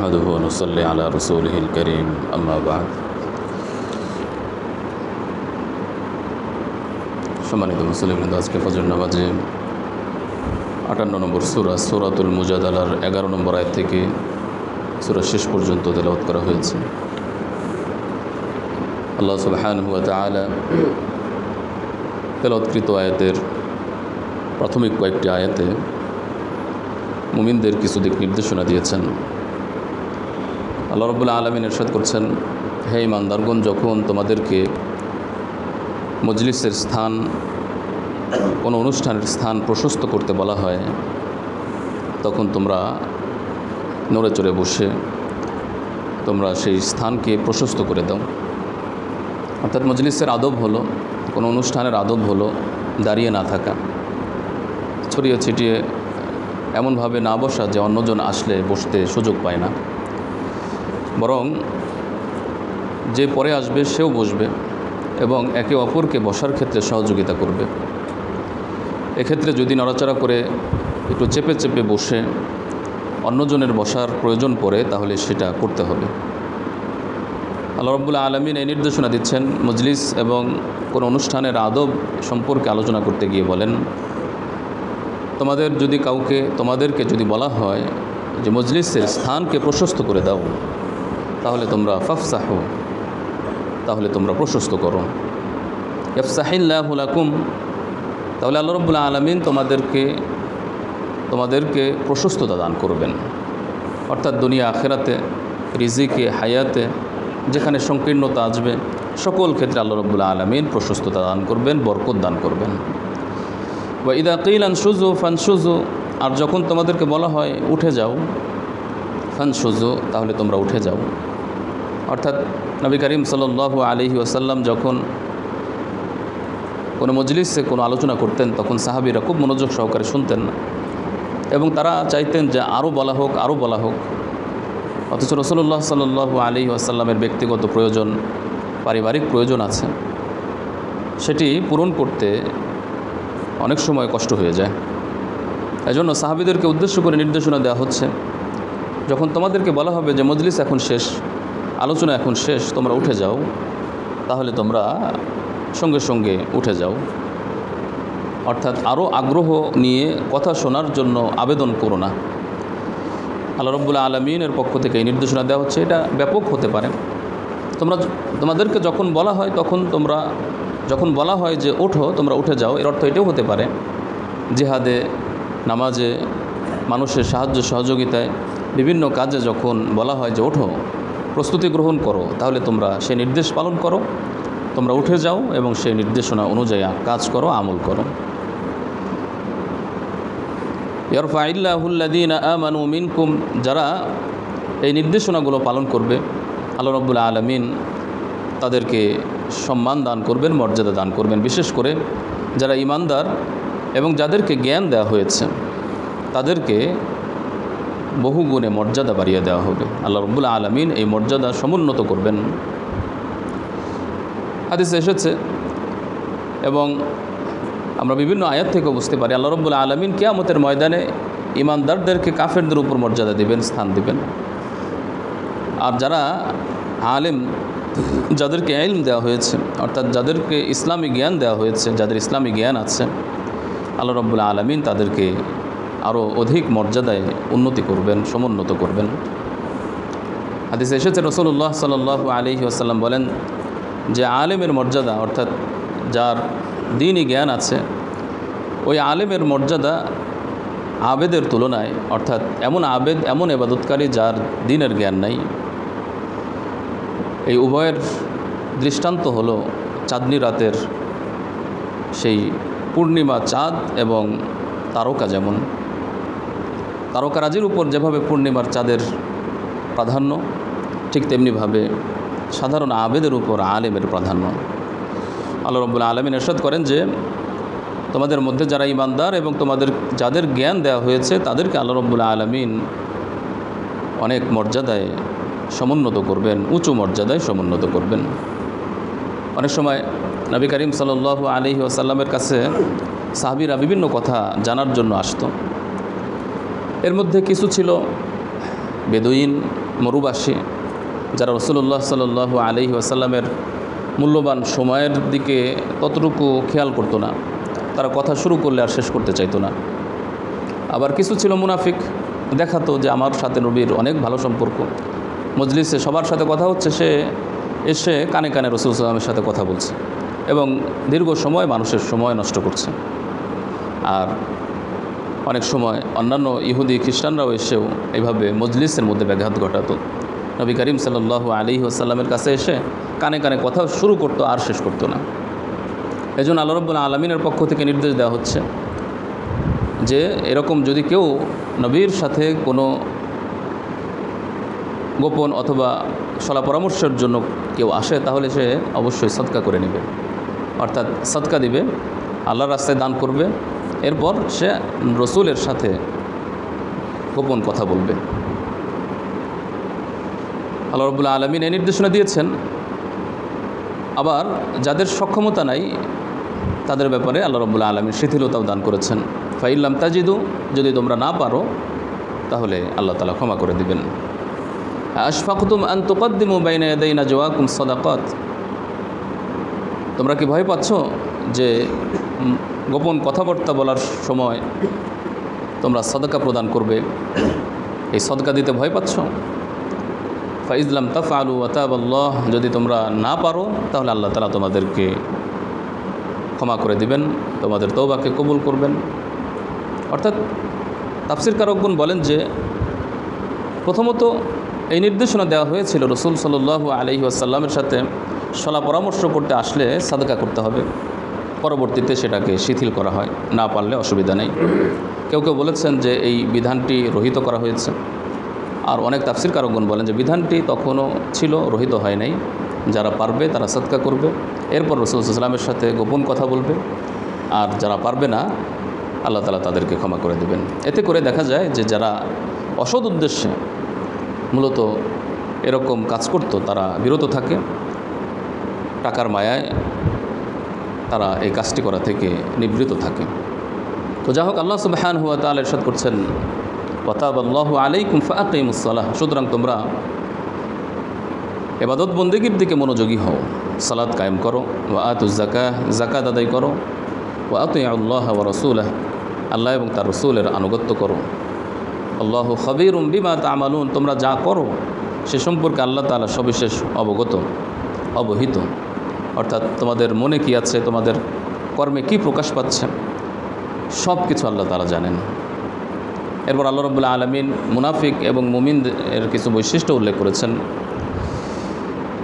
نحمده ونصلي على رسوله الكريم أما بعد সম্মানিত মুসলিমগণ, আজকে ফজর নামাজে 58 নম্বর সূরাতুল মুজাদালার 11 নম্বর আয়াত থেকে সূরা শেষ পর্যন্ত তেলাওয়াত করা হয়েছে। আল্লাহ সুবহানাহু ওয়া তাআলা তেলাওয়াতকৃত আয়াতের প্রাথমিক কয়েকটি আয়াতে মুমিনদের কিছু দিক নির্দেশনা দিয়েছেন। আল্লাহ রাব্বুল আলামিন ইরশাদ করছেন, হে ঈমানদারগণ, যখন তোমাদেরকে মজলিসের স্থান, কোনো অনুষ্ঠানের স্থান প্রশস্ত করতে বলা হয়, তখন তোমরা নড়ে চড়ে বসে তোমরা সেই স্থানকে প্রশস্ত করে দাও। অর্থাৎ মজলিসের আদব হলো, কোনো অনুষ্ঠানের আদব হলো দাঁড়িয়ে না থাকা, ছড়িয়ে ছিটিয়ে এমনভাবে না বসা যে অন্যজন আসলে বসতে সুযোগ পায় না, বরং যে পরে আসবে সেও বসবে এবং একে অপরকে বসার ক্ষেত্রে সহযোগিতা করবে। এক্ষেত্রে যদি নড়াচড়া করে একটু চেপে চেপে বসে অন্যজনের বসার প্রয়োজন পড়ে, তাহলে সেটা করতে হবে। আল্লাহ রাব্বুল আলামিন এই নির্দেশনা দিচ্ছেন। মজলিস এবং কোনো অনুষ্ঠানের আদব সম্পর্কে আলোচনা করতে গিয়ে বলেন, তোমাদেরকে যদি বলা হয় যে মজলিসের স্থানকে প্রশস্ত করে দাও, তাহলে তোমরা ফাফসাহু, তাহলে তোমরা প্রশস্ত করো। ইয়াফসাহিল্লাহু লাকুম, তাহলে আল্লাহ রাব্বুল আলামিন তোমাদেরকে প্রশস্ততা দান করবেন। অর্থাৎ দুনিয়া আখিরাতে, রিজিকে, হায়াতে যেখানে সংকীর্ণতা আসবে সকল ক্ষেত্রে আল্লাহ রাব্বুল আলামিন প্রশস্ততা দান করবেন, বরকত দান করবেন। ওয়া ইযা কিলা আনশুযু ফানশুযু, আর যখন তোমাদেরকে বলা হয় উঠে যাও, ফানশুযু, তাহলে তোমরা উঠে যাও। অর্থাৎ নবী করিম সাল্লাল্লাহু আলাইহি ওয়াসাল্লাম যখন কোনো মজলিসে কোনো আলোচনা করতেন, তখন সাহাবীরা খুব মনোযোগ সহকারে শুনতেন না এবং তারা চাইতেন যে আরও বলা হোক, আরও বলা হোক। অথচ রাসূলুল্লাহ সাল্লাল্লাহু আলাইহি ওয়াসাল্লামের ব্যক্তিগত প্রয়োজন, পারিবারিক প্রয়োজন আছে, সেটি পূরণ করতে অনেক সময় কষ্ট হয়ে যায়। এজন্য সাহাবীদেরকে উদ্দেশ্য করে নির্দেশনা দেওয়া হচ্ছে, যখন তোমাদেরকে বলা হবে যে মজলিস এখন শেষ, আলোচনা এখন শেষ, তোমরা উঠে যাও, তাহলে তোমরা সঙ্গে সঙ্গে উঠে যাও। অর্থাৎ আরও আগ্রহ নিয়ে কথা শোনার জন্য আবেদন করো না। আল্লাহ রাব্বুল আলামিনের পক্ষ থেকে এই নির্দেশনা দেওয়া হচ্ছে। এটা ব্যাপক হতে পারে। তোমাদেরকে যখন বলা হয়, যখন বলা হয় যে ওঠো, তোমরা উঠে যাও, এর অর্থ এটাও হতে পারে জিহাদে, নামাজে, মানুষের সাহায্য সহযোগিতায়, বিভিন্ন কাজে যখন বলা হয় যে ওঠো, প্রস্তুতি গ্রহণ করো, তাহলে তোমরা সেই নির্দেশ পালন করো, তোমরা উঠে যাও এবং সেই নির্দেশনা অনুযায়ী কাজ করো, আমল করো। ইয়ারফাইল্লাহুল্লাযীনা আমানু মিনকুম, যারা এই নির্দেশনাগুলো পালন করবে, আল্লাহ রাব্বুল আলামিন তাদেরকে সম্মান দান করবেন, মর্যাদা দান করবেন। বিশেষ করে যারা ঈমানদার এবং যাদেরকে জ্ঞান দেওয়া হয়েছে, তাদেরকে বহু গুণে মর্যাদা বাড়িয়ে দেওয়া হবে। আল্লাহ রাব্বুল আলামিন এই মর্যাদা সমুন্নত করবেন। হাদিসে এসেছে এবং আমরা বিভিন্ন আয়াত থেকে বুঝতে পারি, আল্লাহ রাব্বুল আলামিন কিয়ামতের ময়দানে ঈমানদারদেরকে কাফেরদের উপর মর্যাদা দিবেন, স্থান দিবেন। আর যারা আলেম, যাদেরকে ইলম দেওয়া হয়েছে, অর্থাৎ যাদেরকে ইসলামী জ্ঞান দেওয়া হয়েছে, যাদের ইসলামী জ্ঞান আছে, আল্লাহ রাব্বুল আলামিন তাদেরকে আরও অধিক মর্যাদায় উন্নতি করবেন, সমুন্নত করবেন। হাদিসে এসেছে রাসূলুল্লাহ সাল্লাল্লাহু আলাইহি ওয়াসাল্লাম বলেন যে আলেমের মর্যাদা, অর্থাৎ যার দ্বীনি জ্ঞান আছে, ওই আলেমের মর্যাদা আবেদের তুলনায়, অর্থাৎ এমন আবেদ, এমন ইবাদতকারী যার দ্বীনের জ্ঞান নাই, এই উভয়ের দৃষ্টান্ত হলো চাঁদনি রাতের সেই পূর্ণিমা চাঁদ এবং তারকা। যেমন তারকারাজির উপর যেভাবে পূর্ণিমার চাঁদের প্রাধান্য, ঠিক তেমনিভাবে সাধারণ আবেদের উপর আলেমের প্রাধান্য। আল্লাহ রাব্বুল আলামিন ইরশাদ করেন যে তোমাদের মধ্যে যারা ঈমানদার এবং যাদের জ্ঞান দেওয়া হয়েছে, তাদেরকে আল্লাহ রাব্বুল আলামিন অনেক মর্যাদায় সমুন্নত করবেন, উঁচু মর্যাদায় সমুন্নত করবেন। অনেক সময় নবী করিম সাল্লাল্লাহু আলাইহি ওয়াসাল্লামের কাছে সাহাবীরা বিভিন্ন কথা জানার জন্য আসতো। এর মধ্যে কিছু ছিল বেদুইন, মরুবাসী, যারা রাসূলুল্লাহ সাল্লাল্লাহু আলাইহি ওয়াসাল্লামের মূল্যবান সময়ের দিকে ততটুকু খেয়াল করতো না, তারা কথা শুরু করলে আর শেষ করতে চাইতো না। আবার কিছু ছিল মুনাফিক, দেখাতো যে আমার সাথে নবীর অনেক ভালো সম্পর্ক, মজলিসে সবার সাথে কথা হচ্ছে, সে এসে কানে কানে রাসূল সাল্লাল্লাহু আলাইহি ওয়াসাল্লামের সাথে কথা বলছে এবং দীর্ঘ সময় মানুষের সময় নষ্ট করছে। আর অনেক সময় অন্যান্য ইহুদি খ্রিস্টানরাও এসেও এইভাবে মজলিসের মধ্যে ব্যাঘাত ঘটাতো। নবী করিম সাল্লাল্লাহু আলাইহি ওয়াসাল্লামের কাছে এসে কানে কানে কথা শুরু করতো আর শেষ করতো না। এজন্য আল্লাহ রাব্বুল আলামিনের পক্ষ থেকে নির্দেশ দেওয়া হচ্ছে যে এরকম যদি কেউ নবীর সাথে কোনো গোপন অথবা সলা পরামর্শের জন্য কেউ আসে, তাহলে সে অবশ্যই সদকা করে নেবে, অর্থাৎ সদকা দিবে, আল্লাহর রাস্তায় দান করবে, এরপর সে রসুলের সাথে গোপন কথা বলবে। আল্লাহ রাব্বুল আলামিন এই নির্দেশনা দিয়েছেন। আবার যাদের সক্ষমতা নাই তাদের ব্যাপারে আল্লাহ রাব্বুল আলামিন শিথিলতাও দান করেছেন। ফাইল্লাম তাজিদু, যদি তোমরা না পারো তাহলে আল্লাহ তাআলা ক্ষমা করে দিবেন। আশফাকতুম আন তুকদ্দিমু বাইনা ইয়াদাই নাজওয়াকুম সাদাকাত, তোমরা কি ভয় পাচ্ছ যে গোপন কথাবার্তা বলার সময় তোমরা সদকা প্রদান করবে, এই সদকা দিতে ভয় পাচ্ছ? ফাইজলাম তাফআলু ওয়া তাবাল্লাহ, যদি তোমরা না পারো তাহলে আল্লাহ তাআলা তোমাদেরকে ক্ষমা করে দিবেন, তোমাদের তওবাকে কবুল করবেন। অর্থাৎ তাফসীর কারকগণ বলেন যে প্রথমত এই নির্দেশনা দেওয়া হয়েছিল রাসূল সাল্লাল্লাহু আলাইহি ওয়াসাল্লামের সাথে সলা পরামর্শ করতে আসলে সাদকা করতে হবে, পরবর্তীতে সেটাকে শিথিল করা হয়, না পারলে অসুবিধা নেই। কেউ কেউ বলেছেন যে এই বিধানটি রহিত করা হয়েছে, আর অনেক তাফসীর কারকগণ বলেন যে বিধানটি তখনও ছিল, রহিত হয় নাই। যারা পারবে তারা সদকা করবে, এরপর রাসূল সাল্লাল্লাহু আলাইহি ওয়াসাল্লামের সাথে গোপন কথা বলবে, আর যারা পারবে না আল্লাহ তাআলা তাদেরকে ক্ষমা করে দেবেন। এতে করে দেখা যায় যে যারা অসৎ উদ্দেশ্যে মূলত এরকম কাজ করত তারা বিরত থাকে, টাকার মায়ায় তারা এই কাজটি করা থেকে নিবৃত থাকে। তো যাই হোক, আল্লাহ সুবহানাহু ওয়া তাআলা ইরশাদ করছেন ওয়া তাবাল্লাহু আলাইকুম ফাআকিমুস সালাহ, সুতরাং তোমরা ইবাদত বন্দেগীর দিকে মনোযোগী হও, সালাত কায়েম করো, ওয়া আতুজ যাকাহ, যাকাত আদায় করো, ওয়া আতিউল্লাহ ওয়া রাসূলাহ, আল্লাহ এবং তার রাসূলের আনুগত্য করো। আল্লাহু খাবীরুম বিমা তা'মালুন, তোমরা যা করো সে সম্পর্কে আল্লাহ তাআলা সবিশেষ অবহিত। অর্থাৎ তোমাদের মনে কি আছে, তোমাদের কর্মে কি প্রকাশ পাচ্ছে, সব কিছু আল্লাহ তাআলা জানেন। এরপর আল্লাহ রাব্বুল আলামিন মুনাফিক এবং মুমিনদের কিছু বৈশিষ্ট্য উল্লেখ করেছেন।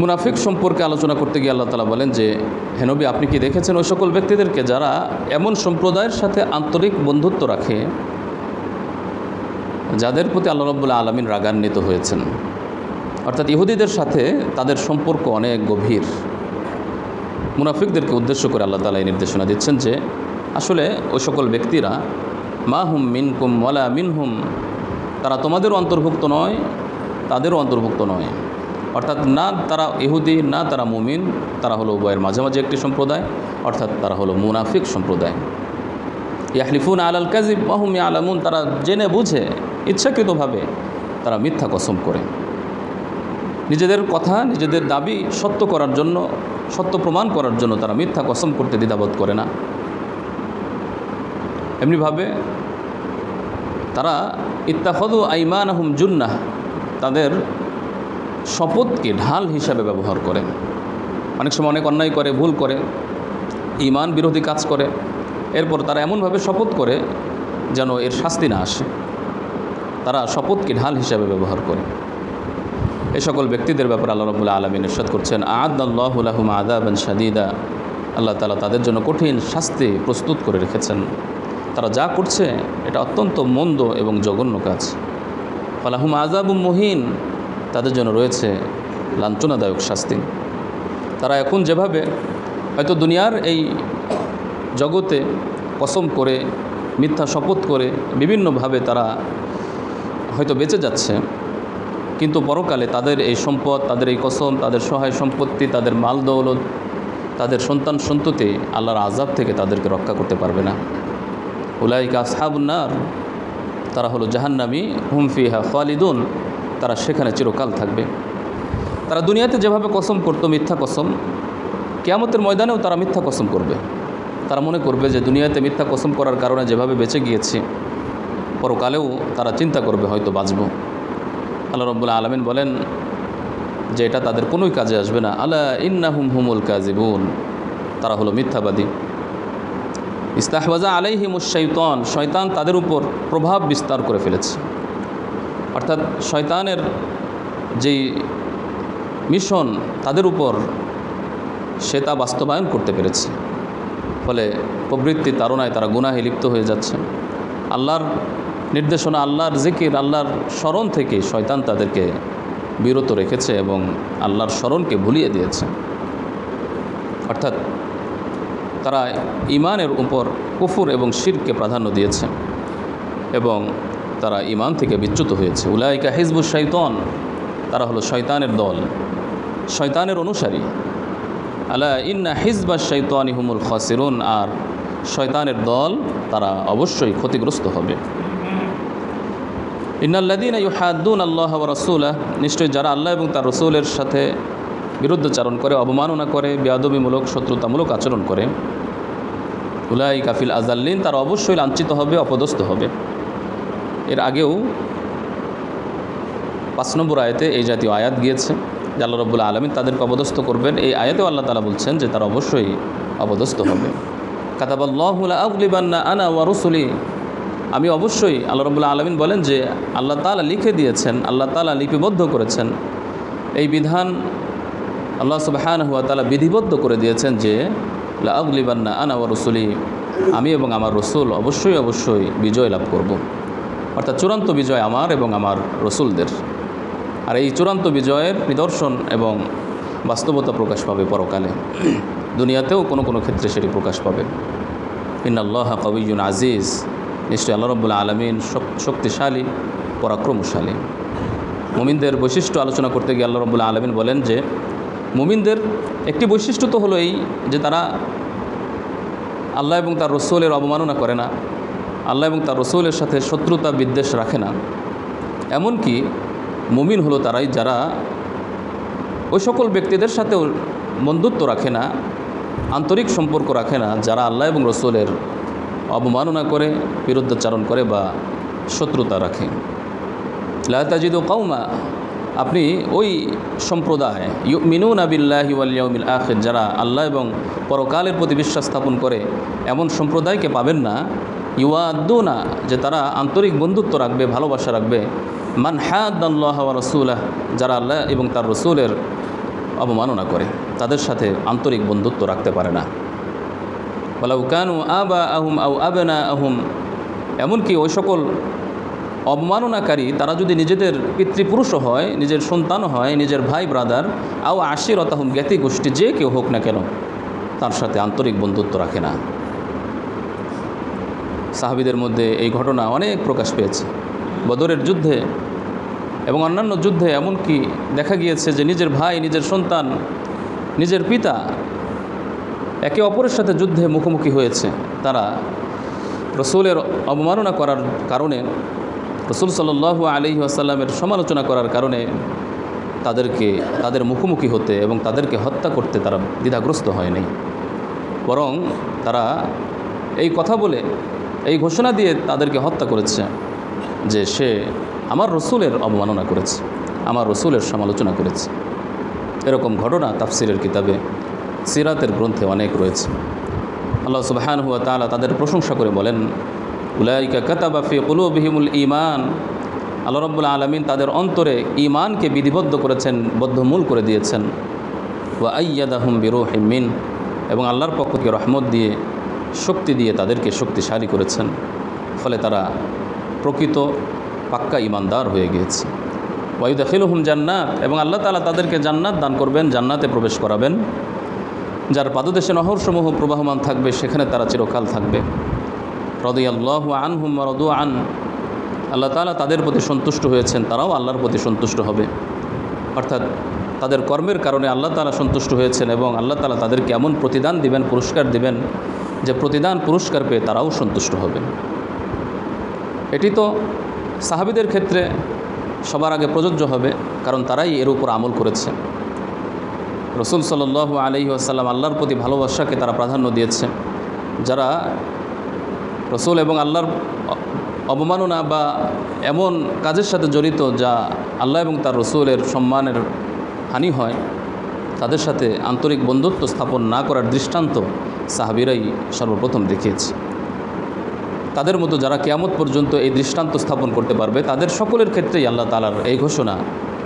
মুনাফিক সম্পর্কে আলোচনা করতে গিয়ে আল্লাহ তাআলা বলেন যে, হে নবী, আপনি কি দেখেছেন ওই সকল ব্যক্তিদেরকে যারা এমন সম্প্রদায়ের সাথে আন্তরিক বন্ধুত্ব রাখে যাদের প্রতি আল্লাহ রাব্বুল আলামিন রাগান্বিত হয়েছেন। অর্থাৎ ইহুদিদের সাথে তাদের সম্পর্ক অনেক গভীর। মুনাফিকদেরকে উদ্দেশ্য করে আল্লাহ তাআলা এই নির্দেশনা দিচ্ছেন যে আসলে ওই সকল ব্যক্তিরা মা হুম মিনকুম ওয়ালা মিনহুম, তারা তোমাদেরও অন্তর্ভুক্ত নয়, তাদেরও অন্তর্ভুক্ত নয়। অর্থাৎ না তারা ইহুদি, না তারা মুমিন, তারা হলো উভয়ের মাঝামাঝি একটি সম্প্রদায়, অর্থাৎ তারা হলো মুনাফিক সম্প্রদায়। ইয়াহলিফুন আলাল কাযিব ওয়া হুম ইয়ালামুন, তারা জেনে বুঝে ইচ্ছাকৃতভাবে তারা মিথ্যা কসম করে, নিজেদের কথা, নিজেদের দাবি সত্য করার জন্য, সত্য প্রমাণ করার জন্য তারা মিথ্যা কসম করতে দ্বিধাবোধ করে না। এমনিভাবে তারা ইত্তাখাযু আইমানাহুম জুন্নাহ, তাদের শপথকে ঢাল হিসাবে ব্যবহার করে। অনেক সময় অনেক অন্যায় করে, ভুল করে, ঈমান বিরোধী কাজ করে, এরপর তারা এমনভাবে শপথ করে যেন এর শাস্তি না আসে। তারা শপথকে ঢাল হিসাবে ব্যবহার করে। এই সকল ব্যক্তিদের ব্যাপারে আল্লাহ রাব্বুল আলামিন ইরশাদ করছেন, আ'আদাল্লাহু লাহুম আযাবান শাদীদা, আল্লাহ তাআলা তাদের জন্য কঠিন শাস্তি প্রস্তুত করে রেখেছেন। তারা যা করছে এটা অত্যন্ত মন্দ এবং জঘন্য কাজ। ফালাহুম আযাবুম মুহিন, তাদের জন্য রয়েছে লাঞ্ছনাদায়ক শাস্তি। তারা এখন যেভাবে হয়তো দুনিয়ার এই জগতে কসম করে, মিথ্যা শপথ করে বিভিন্নভাবে তারা হয়তো বেঁচে যাচ্ছে, কিন্তু পরকালে তাদের এই সম্পদ, তাদের এই কসম, তাদের সহায় সম্পত্তি, তাদের মাল দৌলত, তাদের সন্তান সন্ততি আল্লাহর আযাব থেকে তাদেরকে রক্ষা করতে পারবে না। উলাইকা আসহাবুন নার, তারা হলো জাহান্নামী, হুম ফিহা খালিদুন, তারা সেখানে চিরকাল থাকবে। তারা দুনিয়াতে যেভাবে কসম করত মিথ্যা কসম, কিয়ামতের ময়দানেও তারা মিথ্যা কসম করবে। তারা মনে করবে যে দুনিয়াতে মিথ্যা কসম করার কারণে যেভাবে বেঁচে গিয়েছি, পরকালেও তারা চিন্তা করবে হয়তো বাঁচব। আল্লাহ রাব্বুল আলামিন বলেন যে এটা তাদের কোনোই কাজে আসবে না। আলা ইন্নাহুম হুমুল কাযিবুন, তারা হলো মিথ্যাবাদী। ইস্তাহওয়াজা আলাইহিমুশ শাইতান, শয়তান তাদের উপর প্রভাব বিস্তার করে ফেলেছে। অর্থাৎ শয়তানের যেই মিশন তাদের উপর, সে তা বাস্তবায়ন করতে পেরেছে। ফলে প্রবৃত্তি তাড়নায় তারা গুনাহে লিপ্ত হয়ে যাচ্ছে। আল্লাহর নির্দেশনা, আল্লাহর জিকির, আল্লাহর স্মরণ থেকে শয়তান তাদেরকে বিরত রেখেছে এবং আল্লাহর স্মরণকে ভুলিয়ে দিয়েছে। অর্থাৎ তারা ঈমানের উপর কুফর এবং শিরকে প্রাধান্য দিয়েছে এবং তারা ঈমান থেকে বিচ্যুত হয়েছে। উলাইকা হিজবুশ শাইতান, তারা হলো শয়তানের দল, শয়তানের অনুসারী। আলা ইন্না হিজবাশ শাইতানি হুমুল খাসিরুন, আর শয়তানের দল তারা অবশ্যই ক্ষতিগ্রস্ত হবে। ইন্নাল্লাযীনা ইউহাদ্দুনা আল্লাহ ওয়া রাসূলাহ, নিশ্চয়ই যারা আল্লাহ এবং তার রাসূলের সাথে বিরুদ্ধাচরণ করে, অবমাননা করে, বেয়াদবিমূলক শত্রুতামূলক আচরণ করে, উলাইকা ফিল আযাল্লিন, তারা অবশ্যই লাঞ্ছিত হবে, অপদস্থ হবে। এর আগেও 5 নম্বর আয়াতে এই জাতীয় আয়াত গিয়েছে যে আল্লাহ রাব্বুল আলামিন তাদেরকে অপদস্থ করবেন। এই আয়াতেও আল্লাহ তাআলা বলছেন যে তারা অবশ্যই অপদস্থ হবে। কাতাবাল্লাহু লা আগলিবান্না আনা ওয়া রুসুলি, আমি অবশ্যই, আল্লাহ রাব্বুল আলামিন বলেন যে আল্লাহ তাআলা লিখে দিয়েছেন, আল্লাহ তাআলা লিপিবদ্ধ করেছেন, এই বিধান আল্লাহ সুবহানাহু ওয়া তাআলা বিধিবদ্ধ করে দিয়েছেন যে লা আগলিবান্না আনা ওয়া রুসুলি, আমি এবং আমার রসুল অবশ্যই অবশ্যই বিজয় লাভ করব। অর্থাৎ চূড়ান্ত বিজয় আমার এবং আমার রসুলদের। আর এই চূড়ান্ত বিজয়ের নিদর্শন এবং বাস্তবতা প্রকাশ পাবে পরকালে, দুনিয়াতেও কোনো কোনো ক্ষেত্রে সেটি প্রকাশ পাবে। ইন্নাল্লাহা কাবিয়্যুন আজিজ, নিশ্চয়ই আল্লাহ রাব্বুল আলামিন শক্তিশালী, পরাক্রমশালী। মুমিনদের বৈশিষ্ট্য আলোচনা করতে গিয়ে আল্লাহ রাব্বুল আলামিন বলেন যে মুমিনদের একটি বৈশিষ্ট্য তো হলো এই যে তারা আল্লাহ এবং তার রসুলের অবমাননা করে না, আল্লাহ এবং তার রসুলের সাথে শত্রুতা বিদ্বেষ রাখে না। এমনকি মুমিন হলো তারাই যারা ওই সকল ব্যক্তিদের সাথেও বন্ধুত্ব রাখে না, আন্তরিক সম্পর্ক রাখে না, যারা আল্লাহ এবং রসুলের অবমাননা করে, বিরুদ্ধাচারণ করে বা শত্রুতা রাখে। লা তাজিদু কওমা, আপনি ওই সম্প্রদায় ইউমিনুনা বিল্লাহি ওয়াল ইয়াউমিল আখির, যারা আল্লাহ এবং পরকালের প্রতি বিশ্বাস স্থাপন করে, এমন সম্প্রদায়কে পাবেন না ইউআদ্দুনা, যে তারা আন্তরিক বন্ধুত্ব রাখবে, ভালোবাসা রাখবে, মান হাদ্দাল্লাহ ওয়া রাসূলাহ, যারা আল্লাহ এবং তার রসুলের অবমাননা করে, তাদের সাথে আন্তরিক বন্ধুত্ব রাখতে পারে না। ওয়ালাউ কানু আবাআহুম আও আবনাআহুম, এমনকি ওই সকল অবমাননাকারী তারা যদি নিজেদের পিতৃপুরুষও হয়, নিজের সন্তানও হয়, নিজের ভাই ব্রাদার, আও আশিরতাহুম, জ্ঞাতি গোষ্ঠী, যে কেউ হোক না কেন, তার সাথে আন্তরিক বন্ধুত্ব রাখে না। সাহাবীদের মধ্যে এই ঘটনা অনেক প্রকাশ পেয়েছে। বদরের যুদ্ধে এবং অন্যান্য যুদ্ধে এমনকি দেখা গিয়েছে যে নিজের ভাই, নিজের সন্তান, নিজের পিতা একে অপরের সাথে যুদ্ধে মুখোমুখি হয়েছে। তারা রসুলের অবমাননা করার কারণে, রসুল সাল্লাল্লাহু আলাইহি ওয়াসাল্লামের সমালোচনা করার কারণে তাদের মুখোমুখি হতে এবং তাদেরকে হত্যা করতে তারা দ্বিধাগ্রস্ত হয়নি, বরং তারা এই কথা বলে, এই ঘোষণা দিয়ে তাদেরকে হত্যা করেছে যে সে আমার রসুলের অবমাননা করেছে, আমার রসুলের সমালোচনা করেছে। এরকম ঘটনা তাফসিরের কিতাবে, সিরাতের গ্রন্থে অনেক রয়েছে। আল্লাহ সুবহানাহু ওয়া তাআলা তাদের প্রশংসা করে বলেন, উলাইকা কাতাবা ফি কুলুবিহিমুল ঈমান, আল্লাহ রাব্বুল আলামিন তাদের অন্তরে ঈমানকে বিধিবদ্ধ করেছেন, বদ্ধমূল করে দিয়েছেন। ওয়া আইয়াদাহুম বিরূহিম মিন, এবং আল্লাহর পক্ষ থেকে রহমত দিয়ে, শক্তি দিয়ে তাদেরকে শক্তিশালী করেছেন। ফলে তারা প্রকৃত পাক্কা ঈমানদার হয়ে গিয়েছে। ওয়া ইউদখিলুহুম জান্নাত, এবং আল্লাহ তাআলা তাদেরকে জান্নাত দান করবেন, জান্নাতে প্রবেশ করাবেন, যার পাদদেশে নহরসমূহ প্রবাহমান থাকবে, সেখানে তারা চিরকাল থাকবে। রাদিয়াল্লাহু আনহুম ওয়া রাদু আন, আল্লাহ তাআলা তাদের প্রতি সন্তুষ্ট হয়েছেন, তারাও আল্লাহর প্রতি সন্তুষ্ট হবে। অর্থাৎ তাদের কর্মের কারণে আল্লাহ তাআলা সন্তুষ্ট হয়েছেন এবং আল্লাহ তাআলা তাদেরকে এমন প্রতিদান দিবেন, পুরস্কার দিবেন, যে প্রতিদান পুরস্কার পেয়ে তারাও সন্তুষ্ট হবেন। এটি তো সাহাবীদের ক্ষেত্রে সবার আগে প্রযোজ্য হবে, কারণ তারাই এর উপর আমল করেছে। রসুল সাল্লাল্লাহু আলাইহি ওয়াসাল্লাম আল্লাহর প্রতি ভালোবাসাকে তারা প্রাধান্য দিয়েছে। যারা রসুল এবং আল্লাহর অবমাননা বা এমন কাজের সাথে জড়িত যা আল্লাহ এবং তার রসুলের সম্মানের হানি হয়, তাদের সাথে আন্তরিক বন্ধুত্ব স্থাপন না করার দৃষ্টান্ত সাহাবীরাই সর্বপ্রথম দেখিয়েছে। তাদের মতো যারা কিয়ামত পর্যন্ত এই দৃষ্টান্ত স্থাপন করতে পারবে, তাদের সকলের ক্ষেত্রেই আল্লাহ তাআলার এই ঘোষণা,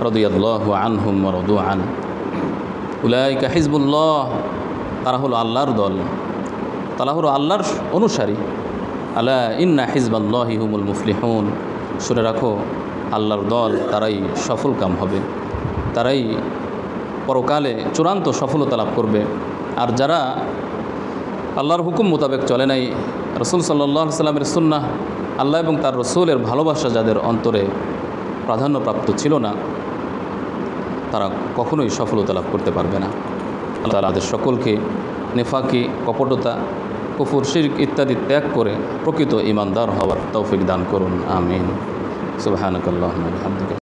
রাদিয়াল্লাহু আনহুম ওয়া রাদু আন, উলাইকা হিজবুল্লাহ, তারা হলো আল্লাহর দল, তারা হলো আল্লাহর অনুসারী। আলা ইন্না হিজবাল্লাহি হুমুল মুফলিহুন, শুনে রাখো আল্লাহর দল তারাই সফল কাম হবে, তারাই পরকালে চূড়ান্ত সফলতা লাভ করবে। আর যারা আল্লাহর হুকুম মোতাবেক চলে নাই, রসুল সাল্লাল্লাহু আলাইহি সাল্লামের সুন্নাহ, আল্লাহ এবং তার রসুলের ভালোবাসা যাদের অন্তরে প্রাধান্যপ্রাপ্ত ছিল না, তারা কখনোই সফলতা লাভ করতে পারবে না। আল্লাহ তাআলা আমাদের সকলকে নেফাকি, কপটতা, কুফর, শিরক ইত্যাদি ত্যাগ করে প্রকৃত ঈমানদার হওয়ার তৌফিক দান করুন। আমিন। সুবহানাকাল্লাহুম্মা ওয়া বিহামদিকা।